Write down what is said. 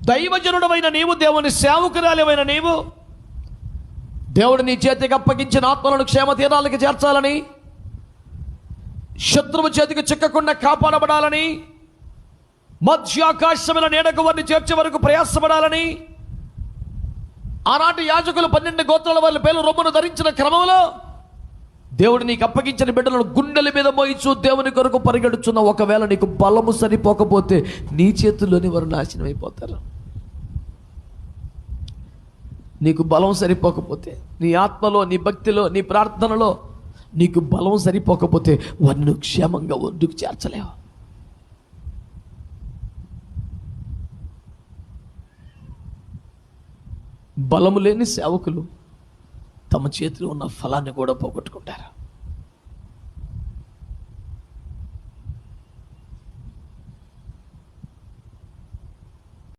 దైవజనుడమైన నీవు, దేవుని సేవకురాలివైన నీవు, దేవుడు నీ చేతికి అప్పగించిన ఆత్మలను క్షేమ తీరాలకి చేర్చాలని, శత్రువు చేతికి చిక్కకుండా కాపాడబడాలని, మధ్యాకాశమైన నీడకు వారిని చేర్చే వరకు ప్రయాసపడాలని, ఆనాటి యాజకులు 12 గోత్రాల వాళ్ళ పేర్లు రొమ్మును ధరించిన క్రమంలో దేవుడు నీకు అప్పగించిన బిడ్డలను గుండెల మీద మోయిచు దేవుని కొరకు పరిగెడుచున్న, ఒకవేళ నీకు బలము సరిపోకపోతే నీ చేతుల్లోని వారు నాశనం అయిపోతారు. నీకు బలం సరిపోకపోతే, నీ ఆత్మలో, నీ భక్తిలో, నీ ప్రార్థనలో నీకు బలం సరిపోకపోతే వారిని నువ్వు క్షేమంగా ఒడ్డుకు చేర్చలేవు. బలము లేని సేవకులు తమ చేతిలో ఉన్న ఫలాన్ని కూడా పోగొట్టుకుంటారు.